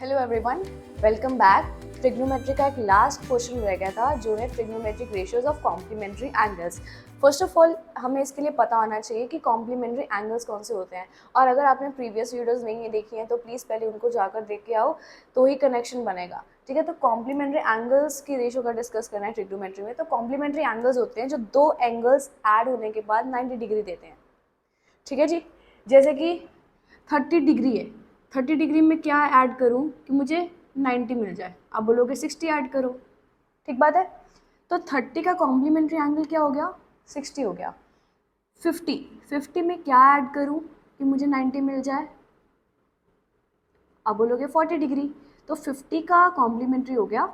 Hello everyone, welcome back. Trigonometry का एक last question रह गया था जो है trigonometric ratios of complementary angles. First of all हमें इसके लिए पता होना चाहिए कि कॉम्प्लीमेंट्री एंगल्स कौन से होते हैं, और अगर आपने प्रीवियस वीडियोस नहीं देखी हैं तो प्लीज़ पहले उनको जाकर देख के आओ, तो ही कनेक्शन बनेगा। ठीक है, तो कॉम्प्लीमेंट्री एंगल्स की रेशियो का डिस्कस करना है ट्रिग्नोमेट्री में। तो कॉम्प्लीमेंट्री एंगल्स होते हैं जो दो एंगल्स ऐड होने के बाद 90 डिग्री देते हैं। ठीक है जी, जैसे कि 30 डिग्री है, 30 डिग्री में क्या ऐड करूं कि मुझे 90 मिल जाए। आप बोलोगे 60 ऐड करो, ठीक बात है। तो 30 का कॉम्प्लीमेंट्री एंगल क्या हो गया, 60 हो गया। 50 में क्या ऐड करूं कि मुझे 90 मिल जाए। आप बोलोगे 40 डिग्री, तो 50 का कॉम्प्लीमेंट्री हो गया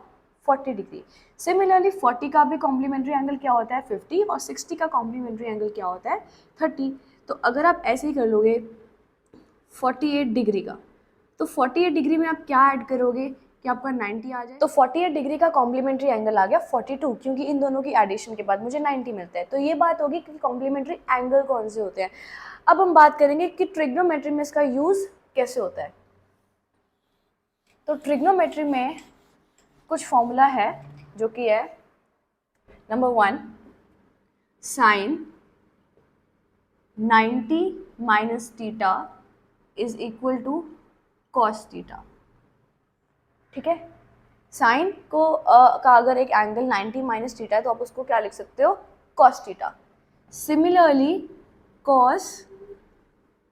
40 डिग्री। सिमिलरली 40 का भी कॉम्प्लीमेंट्री एंगल क्या होता है 50, और 60 का कॉम्प्लीमेंट्री एंगल क्या होता है 30। तो अगर आप ऐसे ही कर लोगे 48 डिग्री का, तो 48 डिग्री में आप क्या ऐड करोगे कि आपका 90 आ जाए। तो 48 डिग्री का कॉम्प्लीमेंट्री एंगल आ गया 42, क्योंकि इन दोनों की एडिशन के बाद मुझे 90 मिलता है। तो ये बात होगी कि कॉम्प्लीमेंट्री एंगल कौन से होते हैं। अब हम बात करेंगे कि ट्रिग्नोमेट्री में इसका यूज कैसे होता है। तो ट्रिग्नोमेट्री में कुछ फॉर्मूला है जो कि है number 1 sine 90 minus theta is equal to cos theta. ठीक है, साइन को का अगर एक एंगल 90 माइनस थीटा है तो आप उसको क्या लिख सकते हो, cos theta. Similarly cos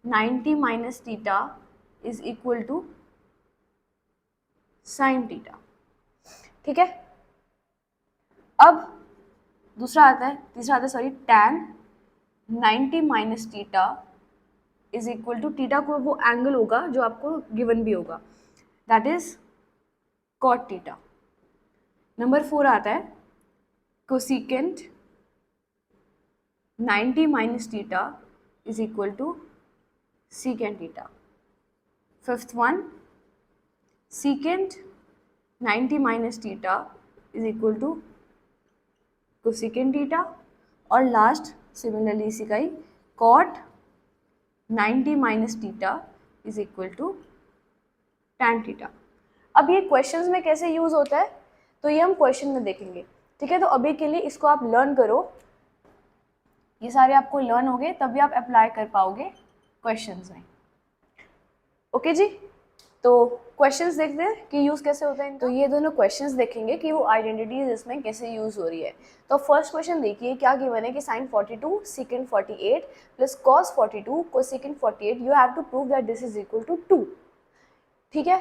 90 minus theta is equal to sine theta. ठीक है, अब तीसरा आता है sorry, tan 90 minus theta is equal to, theta को वो एंगल होगा जो आपको गिवन भी होगा, that is cot theta. Number 4 आता है cosecant 90 minus theta is equal to secant theta. Fifth one secant 90 minus theta is equal to cosecant theta. और लास्ट सिमिलरली इसी का ही cot 90 minus theta is equal to tan theta. अब ये questions में कैसे यूज होता है तो ये हम क्वेश्चन में देखेंगे। ठीक है, तो अभी के लिए इसको आप लर्न करो, ये सारे आपको लर्न हो गए तभी आप अप्लाई कर पाओगे क्वेश्चंस में। ओके जी, तो क्वेश्चंस देखते हैं कि यूज कैसे होता है। तो ये दोनों क्वेश्चंस देखेंगे कि वो आइडेंटिटीज इसमें कैसे यूज हो रही है। तो फर्स्ट क्वेश्चन देखिए, क्या गिवन है कि sin 42 secant 48 plus cos 42 cosecant 48 you have to prove that this is equal to 2। ठीक है,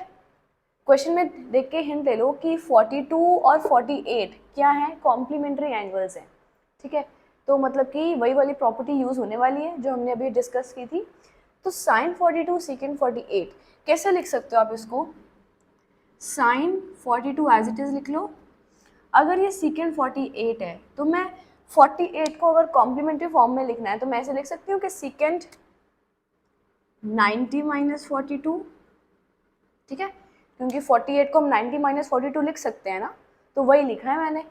क्वेश्चन में देख के हिंट ले लो कि 42 और 48 क्या है, कॉम्प्लीमेंट्री एंगल्स हैं। ठीक है, तो मतलब कि वही वाली प्रॉपर्टी यूज होने वाली है जो हमने अभी डिस्कस की थी। तो sin 42 secant 48 कैसे लिख सकते हो आप इसको, sin 42 एज इट इज लिख लो। अगर ये secant 48 है तो मैं 48 को अगर कॉम्प्लीमेंट्री फॉर्म में लिखना है तो मैं ऐसे लिख सकती हूँ कि secant 90 माइनस 42। ठीक है, क्योंकि 48 को हम 90 माइनस 42 लिख सकते हैं ना, तो वही लिखा है मैंने।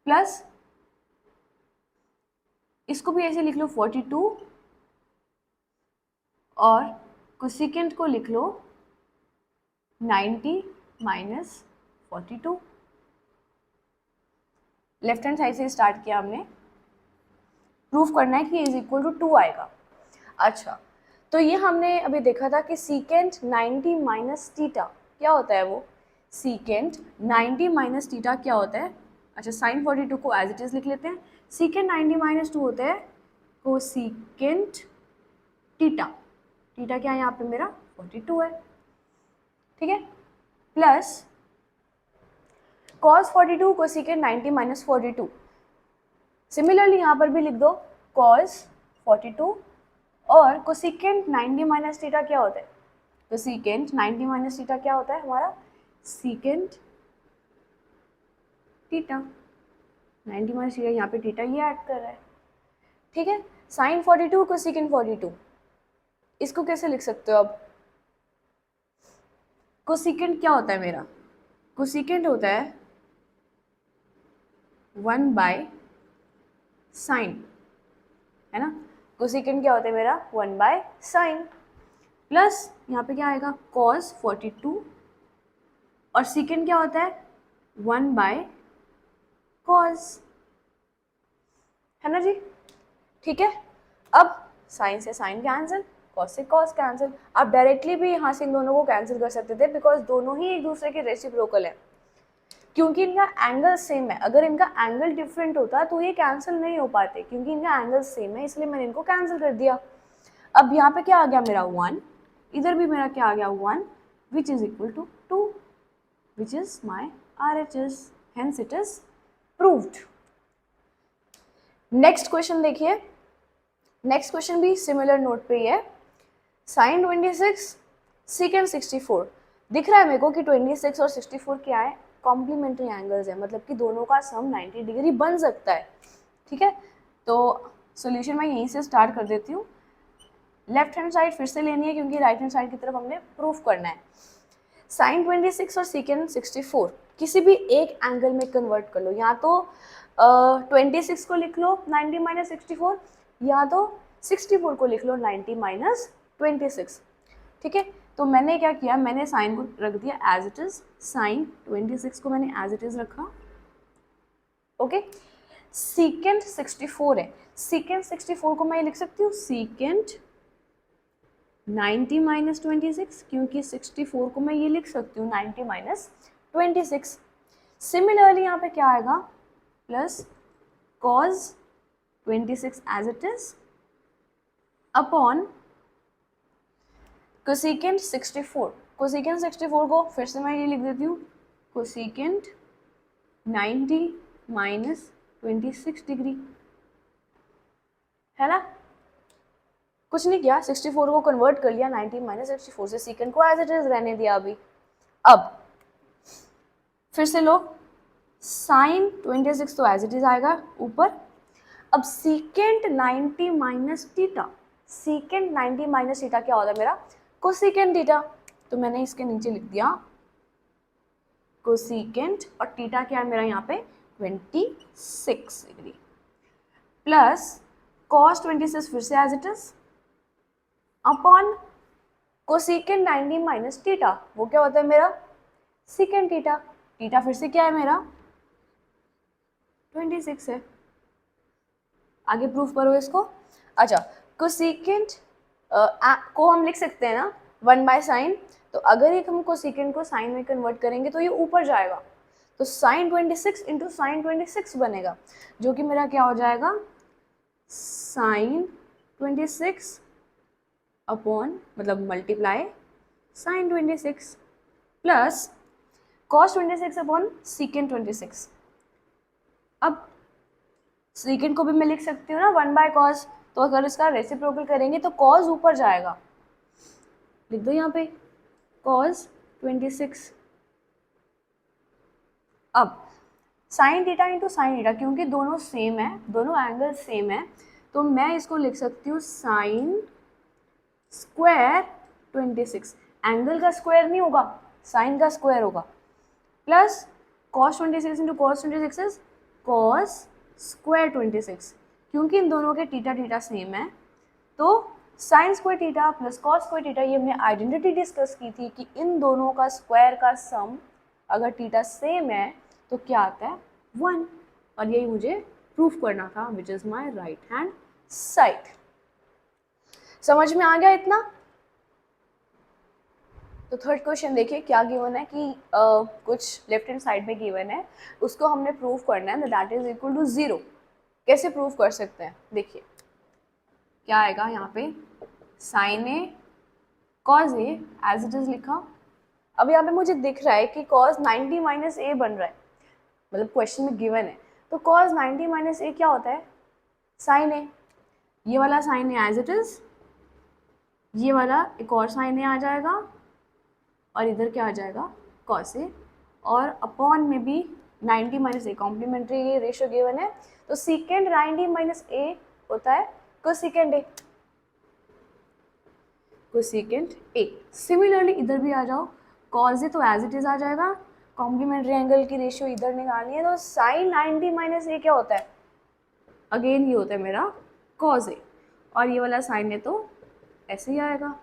प्लस इसको भी ऐसे लिख लो 42, और कोसिकेंट को लिख लो 90 माइनस 42। लेफ्ट हैंड साइड से स्टार्ट किया हमने, प्रूफ करना है कि इज इक्वल टू 2 आएगा। अच्छा, तो ये हमने अभी देखा था कि सीकेंट 90 माइनस थीटा क्या होता है, वो सीकेंट 90 माइनस थीटा क्या होता है। अच्छा, साइन 42 को एज इट इज लिख लेते हैं। सीकेंट 90 माइनस 2 होता है कोसिकेंट थीटा। थीटा क्या है यहाँ पे मेरा 42 है। ठीक है, plus cos 42 cosecant 90 minus 42। Similarly यहाँ पर भी लिख दो cos 42, और कोसिकेंट 90 माइनस थीटा क्या होता है, तो सीकेंट 90 माइनस थीटा क्या होता है हमारा सीकेंट थीटा। 90 माइनस थीटा, यहाँ पे थीटा ये ऐड कर रहा है। ठीक है, साइन 42 कोसिकेंट 42 इसको कैसे लिख सकते हो अब, कोसिकेंट क्या होता है मेरा, कोसिकेंट होता है 1 बाय साइन, है ना। कोसिकेंट क्या होता है मेरा 1 बाय साइन, प्लस यहाँ पे क्या आएगा cos 42 और सीकेंड क्या होता है 1/cos, है ना जी। ठीक है, अब साइन से साइन कैंसिल, कॉस से कॉस कैंसिल। आप डायरेक्टली भी यहाँ से इन दोनों को कैंसिल कर सकते थे बिकॉज दोनों ही एक दूसरे के रेसिप्रोकल है, क्योंकि इनका एंगल सेम है। अगर इनका एंगल डिफरेंट होता तो ये कैंसिल नहीं हो पाते, क्योंकि इनका एंगल सेम है इसलिए मैंने इनको कैंसिल कर दिया। अब यहाँ पे क्या आ गया मेरा 1, इधर भी मेरा क्या आ गया 1, which is equal to 2, which is my RHS, hence it is proved. Next question देखिए, नेक्स्ट क्वेश्चन भी सिमिलर नोट पे ही है। साइन 26 सीकेंड 64, दिख रहा है मेरे को कि 26 और 64 क्या है, कॉम्प्लीमेंट्री एंगल्स है, मतलब कि दोनों का सम 90 डिग्री बन सकता है। ठीक है, तो सॉल्यूशन मैं यहीं से स्टार्ट कर देती हूँ। लेफ्ट हैंड साइड फिर से लेनी है क्योंकि राइट हैंड साइड की तरफ हमने प्रूफ करना है। साइन 26 और सीकेंड 64 किसी भी एक एंगल में कन्वर्ट कर लो, या तो 26 को लिख लो 90 माइनस 64, या तो 64 को लिख लो 90 माइनस 26। ठीक है, तो मैंने क्या किया, मैंने साइन को रख दिया एज इट इज, साइन 26 को मैंने एज इट इज रखा। ओके, सीकेंड 64 है, सीकेंड 64 को मैं लिख सकती हूँ सीकेंड 90 माइनस 26, क्योंकि 64 को मैं ये लिख सकती हूँ 90 माइनस 26। सिमिलरली यहाँ पे क्या आएगा, plus cos 26 as it is upon cosecant 64, cosecant 64 को फिर से मैं ये लिख देती हूँ कोसेकेंड 90 माइनस 26 डिग्री, है ना। कुछ नहीं किया, 64 को कन्वर्ट कर लिया 90 माइनस 64 से, सीकेंड को एज इट इज रहने दिया अभी। अब फिर से लो, साइन 26 तो एज इट इज आएगा ऊपर। अब सीकेंड 90 माइनस थीटा, सीकेंड 90 माइनस थीटा क्या होता है मेरा, कोसेकेंड थीटा, तो मैंने इसके नीचे लिख दिया कोसेकेंड, और थीटा क्या है मेरा यहाँ पे 26 डिग्री, प्लस cos 26 फिर से as it is upon cosecant 90 minus theta, वो क्या होता है मेरा सीकेंड थीटा, थीटा फिर से क्या है मेरा 26 है। आगे प्रूफ करो इसको। अच्छा, कोसेकेंड को हम लिख सकते हैं ना 1/sin, तो अगर एक हम कोसेकेंड को साइन में कन्वर्ट करेंगे तो ये ऊपर जाएगा, तो साइन 26 इंटू साइन 26 बनेगा, जो कि मेरा क्या हो जाएगा साइन 26 अपॉन मतलब multiply sine 26 plus cos 26 upon secant 26। अब सीकेंड को भी मैं लिख सकती हूँ ना 1/cos, तो अगर इसका रेसिप्रोकल करेंगे तो cos ऊपर जाएगा, लिख दो यहाँ पे cos 26। अब sine theta into sine theta, क्योंकि दोनों सेम है, दोनों एंगल सेम है, तो मैं इसको लिख सकती हूँ साइन स्क्वायर 26, एंगल का स्क्वायर नहीं होगा, साइन का स्क्वायर होगा, plus cos 26 into cos 26 is cos square 26, क्योंकि इन दोनों के थीटा थीटा सेम है, तो sine square theta plus cos square theta, ये हमने आइडेंटिटी डिस्कस की थी कि इन दोनों का स्क्वायर का सम अगर थीटा सेम है तो क्या आता है 1, और यही मुझे प्रूफ करना था, विच is my right hand side. समझ में आ गया इतना। तो थर्ड क्वेश्चन देखिए क्या गिवन है कि कुछ लेफ्ट हैंड साइड में गिवन है, उसको हमने प्रूफ करना है, दैट इज इक्वल टू 0। कैसे प्रूफ कर सकते हैं, देखिए क्या आएगा यहाँ पे sine A cos A as it is लिखा। अब यहाँ पे मुझे दिख रहा है कि cos 90 माइनस ए बन रहा है, मतलब क्वेश्चन में गिवन है, तो cos 90 माइनस ए क्या होता है साइन ए, ये वाला sine A as it is, ये वाला एक और साइन ए आ जाएगा, और इधर क्या आ जाएगा cos ए, और अपॉन में भी 90 माइनस ए, कॉम्प्लीमेंट्री रेशियो गिवन है, तो सीकेंड 90 माइनस ए होता है कोसेकेंड ए, कोसेकेंड ए। सिमिलरली इधर भी आ जाओ, cos ए तो एज इट इज आ जाएगा, कॉम्प्लीमेंट्री एंगल की रेशियो इधर निकालनी है, तो साइन 90 माइनस ए क्या होता है, अगेन ये होता है मेरा cos ए, और ये वाला साइन ए तो ऐसे ही आएगा,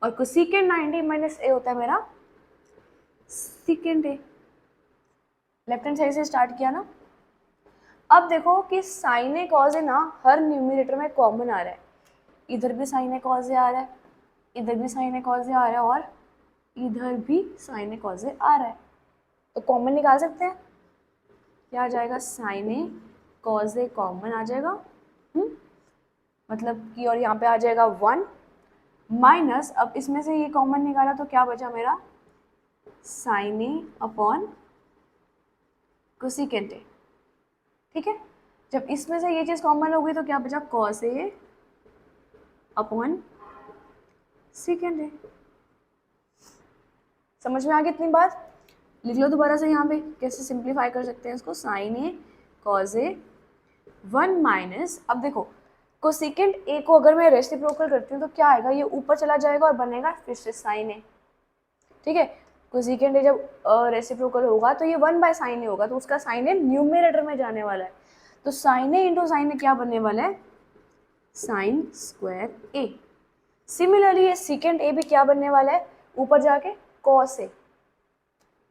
और कोसेकेंड 90 माइनस ए होता है मेरा secant A. Left hand side से स्टार्ट किया ना। अब देखो कि साइन ए कॉज ए ना हर न्यूमरेटर में कॉमन आ रहा है, इधर भी साइन ए कॉज ए आ रहा है, इधर भी साइन ए कॉज ए आ रहा है और इधर भी साइन ए कॉज ए आ रहा है, तो कॉमन निकाल सकते हैं। क्या आ जाएगा, sign A cos A common आ जाएगा, मतलब कि, और यहाँ पे आ जाएगा 1 माइनस, अब इसमें से ये कॉमन निकाला तो क्या बचा मेरा, साइन ए अपॉन कोसेकेंट ए। ठीक है, जब इसमें से ये चीज़ कॉमन हो गई तो क्या बचा, कॉस ए अपॉन सेकेंड ए। समझ में आ गई इतनी बात। लिख लो दोबारा से यहाँ पे कैसे सिंप्लीफाई कर सकते हैं इसको, sign A cos A 1 minus, अब देखो कोसेकेंट ए को अगर मैं रेसिप्रोकल करती हूँ तो क्या आएगा, ये ऊपर चला जाएगा और बनेगा फिर से साइन ए। ठीक है, कोसेकेंट ए जब रेसिप्रोकल होगा तो ये 1 बाय साइन ए होगा, तो उसका साइन ए न्यूमरेटर में जाने वाला है, तो साइन ए इंटू साइन ए क्या बनने वाला है, साइन स्क्वायर ए। सिमिलरली ये सेकेंड ए भी क्या बनने वाला है, ऊपर जाके कॉस ए,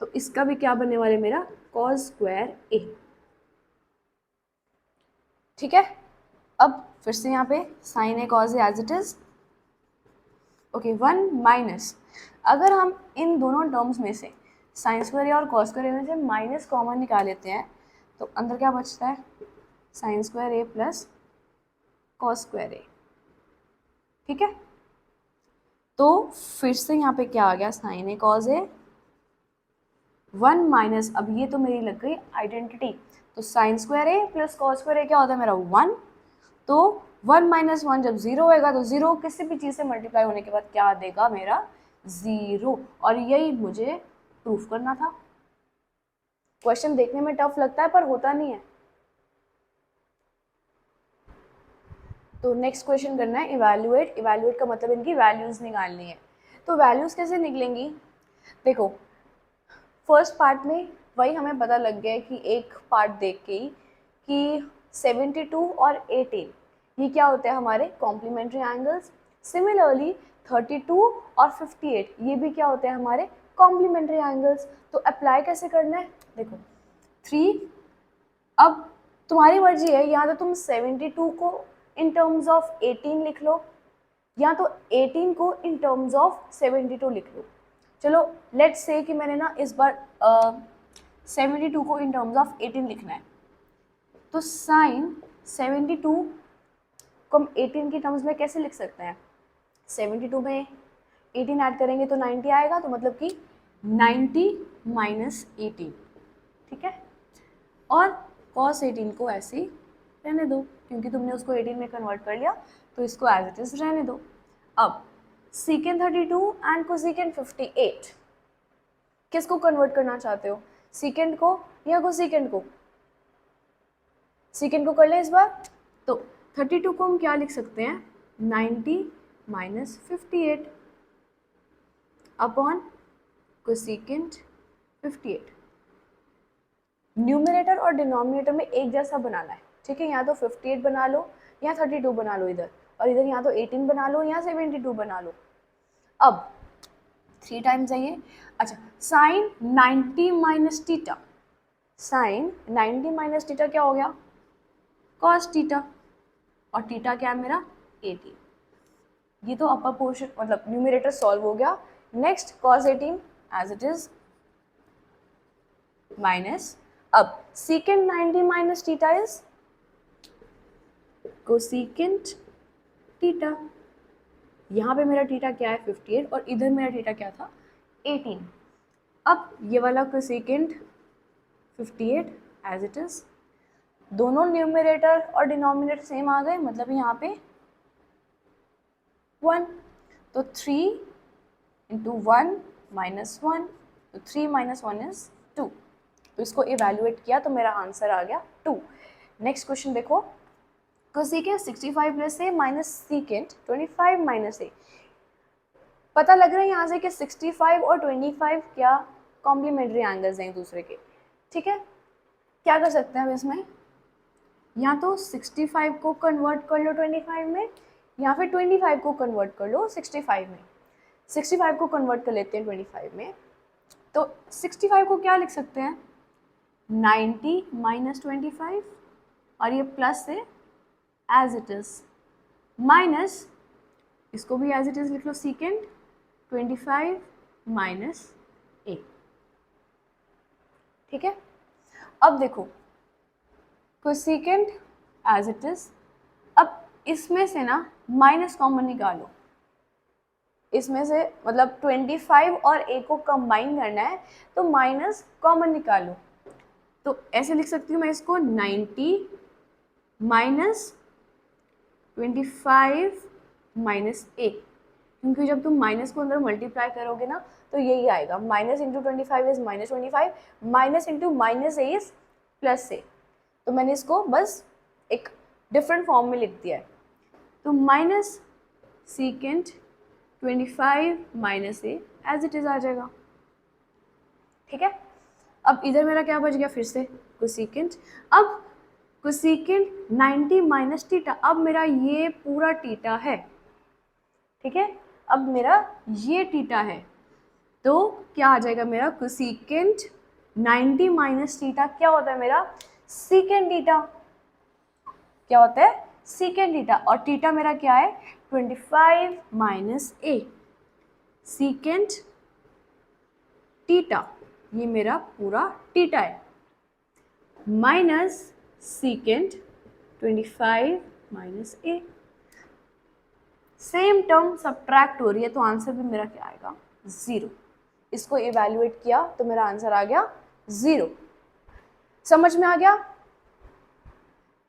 तो इसका भी क्या बनने वाला है मेरा, कॉस स्क्वायर ए। ठीक है, अब फिर से यहाँ पे sine A cos A as it is. Okay, 1 minus, अगर हम इन दोनों टर्म्स में से साइन स्क्वायर ए और कॉस स्क्वायर ए में से माइनस कॉमन निकाल लेते हैं तो अंदर क्या बचता है, साइन स्क्वायर ए प्लस कॉस स्क्वायर ए। ठीक है, तो फिर से यहाँ पे क्या आ गया, sign A cos A 1 minus, अब ये तो मेरी लग गई आइडेंटिटी, तो साइन स्क्वायर ए प्लस कॉस स्क्वायर ए क्या होता है मेरा 1, तो 1 माइनस 1 जब 0 होएगा तो 0 किसी भी चीज़ से मल्टीप्लाई होने के बाद क्या देगा मेरा 0, और यही मुझे प्रूफ करना था। क्वेश्चन देखने में टफ लगता है पर होता नहीं है। तो नेक्स्ट क्वेश्चन करना है इवैल्यूएट। इवैल्यूएट का मतलब इनकी वैल्यूज निकालनी है। तो वैल्यूज कैसे निकलेंगी, देखो फर्स्ट पार्ट में वही हमें पता लग गया है कि एक पार्ट देख के ही कि 72 और 18 ये क्या होते हैं हमारे कॉम्प्लीमेंट्री एंगल्स। सिमिलरली 32 और 58 ये भी क्या होते हैं हमारे कॉम्प्लीमेंट्री एंगल्स। तो अप्लाई कैसे करना है, देखो 3, अब तुम्हारी मर्जी है, या तो तुम 72 को इन टर्म्स ऑफ 18 लिख लो या तो 18 को इन टर्म्स ऑफ 72 लिख लो। चलो लेट्स से कि मैंने ना इस बार 72 को इन टर्म्स ऑफ 18 लिखना है, तो साइन 72 को हम 18 की टर्म्स में कैसे लिख सकते हैं, 72 में 18 ऐड करेंगे तो 90 आएगा, तो मतलब कि 90 माइनस 18। ठीक है, और cos 18 को ऐसे ही रहने दो क्योंकि तुमने उसको 18 में कन्वर्ट कर लिया, तो इसको एज इट इज रहने दो। अब सीकेंट 32 एंड कोसेकेंट 58 किसको कन्वर्ट करना चाहते हो, सीकेंट को या कोसेकेंट को, सीकेंट को कर ले इस बार। तो 32 को हम क्या लिख सकते हैं, 90 माइनस 58 अपॉन कोसेकेंट 58। न्यूमरेटर और डिनोमिनेटर में एक जैसा बनाना है। ठीक है, या तो 58 बना लो या 32 बना लो इधर, और इधर या तो 18 बना लो या 72 बना लो। अब 3 टाइम्स है ये। अच्छा, sine 90 minus theta, sine 90 minus theta क्या हो गया, कॉस टीटा, और टीटा क्या है मेरा 18। ये तो अपर पोर्शन मतलब न्यूमरेटर सॉल्व हो गया। Next cos 18 as it is minus, अब secant 90 minus theta is cosecant theta. यहाँ पे मेरा टीटा क्या है 58 और इधर मेरा टीटा क्या था 18। अब ये वाला कोसेकेंट 58 एज इट इज, दोनों न्यूमरेटर और डिनोमिनेटर सेम आ गए, मतलब यहाँ पे 1, तो 3 इंटू 1 माइनस 1, तो 3 माइनस 1 इज 2। तो इसको इवैल्यूएट किया तो मेरा आंसर आ गया 2। नेक्स्ट क्वेश्चन देखो, कोसेकेंट 65 प्लस ए माइनस सीकेंट 25 माइनस ए। पता लग रहा है यहाँ से कि 65 और 25 क्या कॉम्प्लीमेंट्री एंगल्स हैं एक दूसरे के। ठीक है, क्या कर सकते हैं हम इसमें, या तो 65 को कन्वर्ट कर लो 25 में या फिर 25 को कन्वर्ट कर लो 65 में। 65 को कन्वर्ट कर लेते हैं 25 में, तो 65 को क्या लिख सकते हैं, 90 माइनस 25, और ये प्लस से एज इट इज, माइनस इसको भी एज इट इज लिख लो, सीकेंड 25 माइनस a। ठीक है, अब देखो कोसेकेंड एज इट इज, अब इसमें से ना माइनस कॉमन निकालो, इसमें से मतलब 25 और a को कंबाइन करना है तो माइनस कॉमन निकालो। तो ऐसे लिख सकती हूँ मैं इसको 90 माइनस 25 माइनस a, क्योंकि जब तुम माइनस को अंदर मल्टीप्लाई करोगे ना तो यही आएगा, minus into 25 is minus 25, minus into minus a is plus a. तो मैंने इसको बस एक डिफरेंट फॉर्म में लिख दिया है, तो minus secant 25 minus a as it is आ जाएगा। ठीक है, अब इधर मेरा क्या बच गया, फिर से कोसेकेंड, अब कोसेकेंड 90 माइनस थीटा, अब मेरा ये पूरा थीटा है। ठीक है, अब मेरा ये थीटा है, तो क्या आ जाएगा मेरा कोसेकेंड 90 माइनस थीटा क्या होता है मेरा, सीकेंड थीटा। क्या होता है, सीकेंड थीटा, और थीटा मेरा क्या है 25 माइनस ए, सीकेंड थीटा, ये मेरा पूरा थीटा है, माइनस सीकेंड 25 माइनस ए। सेम टर्म सब्ट्रैक्ट हो रही है, तो आंसर भी मेरा क्या आएगा, 0। इसको इवैल्यूएट किया तो मेरा आंसर आ गया 0। समझ में आ गया,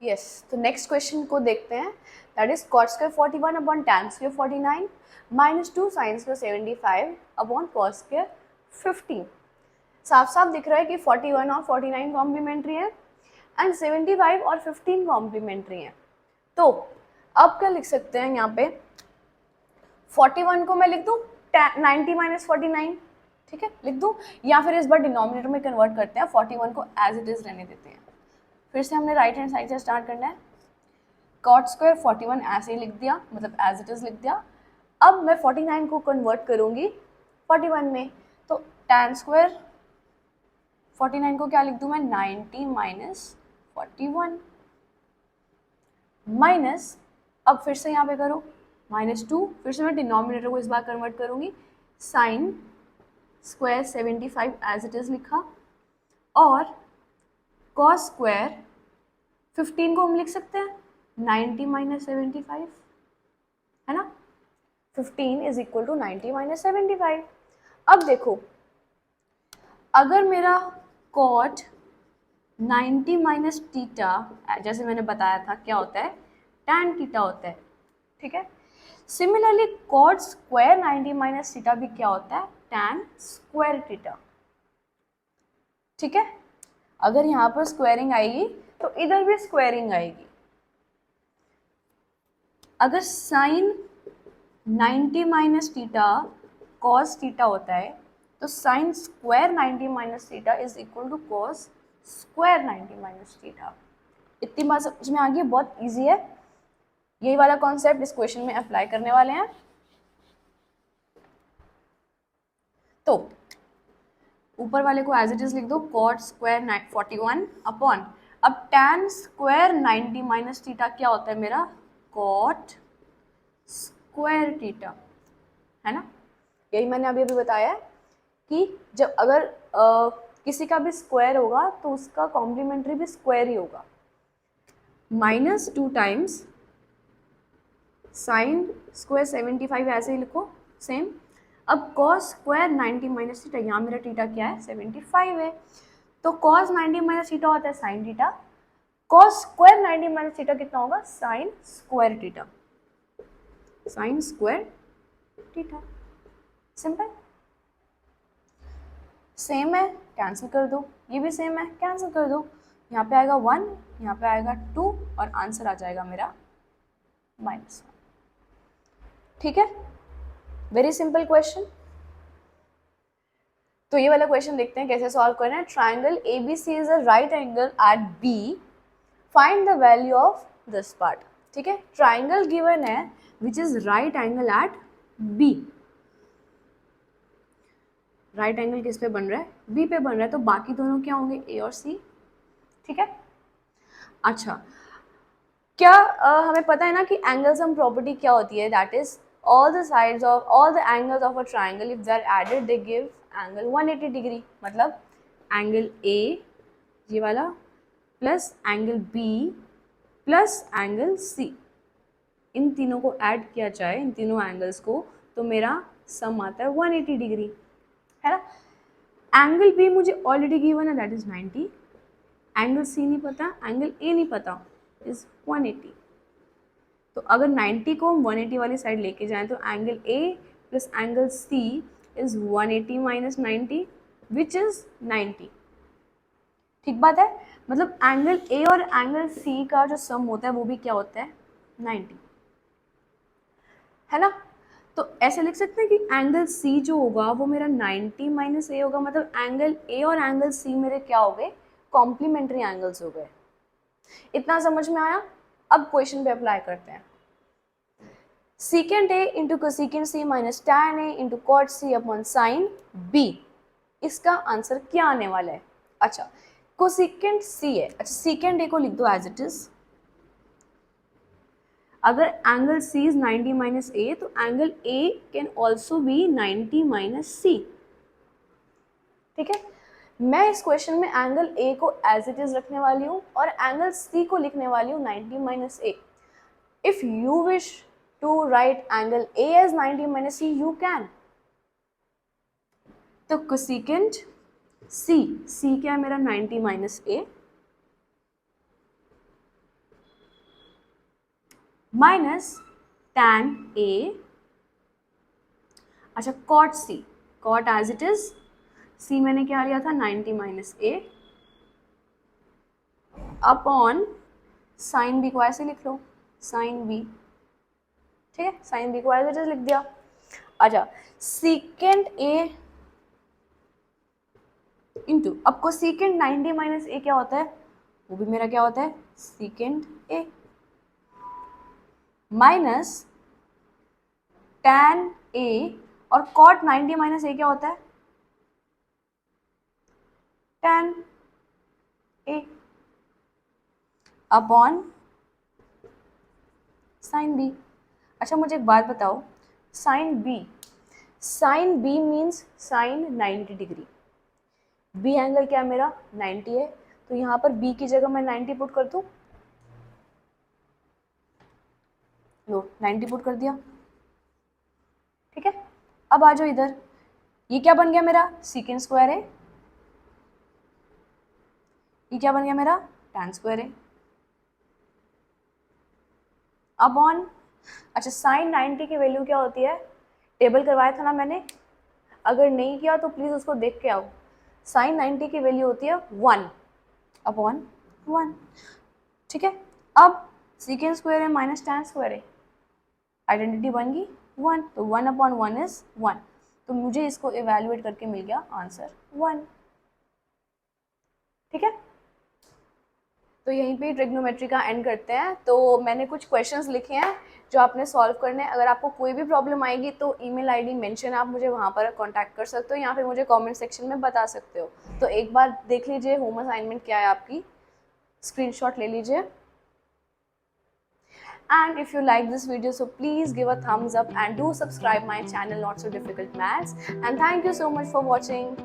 यस। तो नेक्स्ट क्वेश्चन को देखते हैं, that is cot square 41 upon tan square 49 minus 2 sin square 75 upon cos square 15। साफ साफ दिख रहा है कि 41 और 49 कॉम्प्लीमेंट्री है एंड 75 और 15 कॉम्प्लीमेंट्री है। तो अब क्या लिख सकते हैं यहाँ पे, 41 को मैं लिख दूँ 90 माइनस 49, ठीक है लिख दूँ, या फिर इस बार डिनोमिनेटर में कन्वर्ट करते हैं, 41 को एज इट इज रहने देते हैं। फिर से हमने राइट हैंड साइड से स्टार्ट करना है, cot स्क्वायर 41 ऐसे ही लिख दिया, मतलब एज इट इज लिख दिया। अब मैं 49 को कन्वर्ट करूंगी 41 में, तो tan स्क्वायर 49 को क्या लिख दूं मैं, 90 माइनस 41 माइनस, अब फिर से यहाँ पे करो -2, फिर से मैं डिनोमिनेटर को इस बार कन्वर्ट करूंगी, sine square 75 as it is लिखा, और cos स्क्वायर 15 को हम लिख सकते हैं 90 माइनस 75, है ना, 15 इज इक्वल टू 90 माइनस 75। अब देखो अगर मेरा cot 90 माइनस थीटा, जैसे मैंने बताया था क्या होता है, tan थीटा होता है, ठीक है। Similarly cot square 90 minus theta भी क्या होता है, tan स्क्वायर थीटा, ठीक है। अगर यहाँ पर स्क्वायरिंग आएगी तो इधर भी स्क्वायरिंग आएगी। अगर sine 90 minus theta cos theta होता है, तो sine square 90 minus theta is equal to cos square 90 minus theta. इतनी बात समझ में आ गई, बहुत इजी है। यही वाला कॉन्सेप्ट इस क्वेश्चन में अप्लाई करने वाले हैं। तो ऊपर वाले को एज इट इज लिख दो, कॉट स्क्वायर 41 अपॉन, अब tan स्क्वायर 90 माइनस थीटा क्या होता है मेरा, कॉट स्क्वायर थीटा, है ना। यही मैंने अभी बताया कि जब अगर किसी का भी स्क्वायर होगा तो उसका कॉम्प्लीमेंट्री भी स्क्वायर ही होगा। -2 टाइम्स साइन स्क्वायर 75 ऐसे ही लिखो सेम। अब cos स्क्वायर 90 माइनस थीटा, यहाँ मेरा थीटा क्या है 75 है, तो cos 90 माइनस थीटा होता है sine theta, cos square 90 minus theta कितना होगा, sine square theta, sine square theta. Simple, same है कैंसिल कर दो, ये भी सेम है कैंसिल कर दो, यहाँ पे आएगा 1, यहाँ पे आएगा 2 और आंसर आ जाएगा मेरा -1। ठीक है, वेरी सिंपल क्वेश्चन। तो ये वाला क्वेश्चन देखते हैं कैसे सॉल्व करना है। Triangle ABC is a right angle at B, find the value of this part. ठीक है, ट्राइंगल गिवन है which is right angle at B। Right angle किस पे बन रहा है, बी पे बन रहा है, तो बाकी दोनों क्या होंगे, ए और सी। ठीक है। अच्छा, क्या हमें पता है ना कि एंगल सम प्रॉपर्टी क्या होती है, that is all the sides of all the angles of a triangle if they are added they give angle 180 degree. मतलब एंगल ए ये वाला plus angle b plus angle c, इन तीनों को add किया जाए, इन तीनों एंगल्स को, तो मेरा सम आता है 180 डिग्री, है ना। एंगल बी मुझे ऑलरेडी गिवन है, दैट इज 90। एंगल सी नहीं पता, एंगल ए नहीं पता, इज 180। तो अगर 90 को हम 180 वाली साइड लेके जाएं तो angle A plus angle C is 180 minus 90 which is 90। ठीक बात है। मतलब एंगल ए और एंगल सी का जो सम होता है वो भी क्या होता है, 90, है ना। तो ऐसे लिख सकते हैं कि एंगल सी जो होगा वो मेरा 90 माइनस ए होगा। मतलब एंगल ए और एंगल सी मेरे क्या हो गए, कॉम्प्लीमेंट्री एंगल्स हो गए। इतना समझ में आया। अब क्वेश्चन पे अप्लाई करते हैं। secant a into cosecant c minus tan a into cot c upon sine b, इसका आंसर क्या आने वाला है। अच्छा, cosecant c है, अच्छा secant a को लिख दो एज इट इज। अगर एंगल c इज 90 माइनस ए तो angle a can also be 90 minus c। ठीक है। मैं इस क्वेश्चन में एंगल a को एज इट इज रखने वाली हूँ और एंगल c को लिखने वाली हूँ 90 minus A. If you wish to write angle A as 90 minus C, you can. तो cosecant C क्या है मेरा 90 minus A minus tan A, अच्छा cot as it is, C मैंने क्या लिया था 90 minus A upon sin B को ऐसे लिख लो sin B। ठीक है, साइन बी को एज इट इज लिख दिया। अच्छा, सीकेंट ए इंटू, अब को सीकेंट 90 माइनस ए क्या होता है, वो भी मेरा क्या होता है secant A minus tan A, और कॉट 90 माइनस ए क्या होता है tan A upon sine B. अच्छा मुझे एक बात बताओ, sine B means sine 90 degree. B angle क्या है मेरा 90 है, तो यहाँ पर बी की जगह मैं 90 पुट कर दूं, लो 90 पुट कर दिया। ठीक है, अब आ जाओ इधर, ये क्या बन गया मेरा सीकेंट स्क्वायर है, ये क्या बन गया मेरा टैन स्क्वायर है अपॉन, अच्छा साइन 90 की वैल्यू क्या होती है, टेबल करवाया था ना मैंने, अगर नहीं किया तो प्लीज उसको देख के आओ। साइन 90 की वैल्यू होती है 1 अपॉन 1। ठीक है, अब सीकेंट स्क्वायर है माइनस टैन स्क्वायर है, आइडेंटिटी बन गई 1, तो 1 अपॉन 1 इज 1, तो मुझे इसको इवेल्युएट करके मिल गया आंसर 1। ठीक है, तो यहीं पे ट्रिग्नोमेट्री का एंड करते हैं। तो मैंने कुछ क्वेश्चंस लिखे हैं जो आपने सॉल्व करने हैं। अगर आपको कोई भी प्रॉब्लम आएगी तो ईमेल आईडी मेंशन, आप मुझे वहाँ पर कांटेक्ट कर सकते हो या फिर मुझे कमेंट सेक्शन में बता सकते हो। तो एक बार देख लीजिए होम असाइनमेंट क्या है आपकी, स्क्रीनशॉट ले लीजिए। And if you like this video, so please give a thumbs up and do subscribe my channel Not So Difficult Maths. And thank you so much for watching.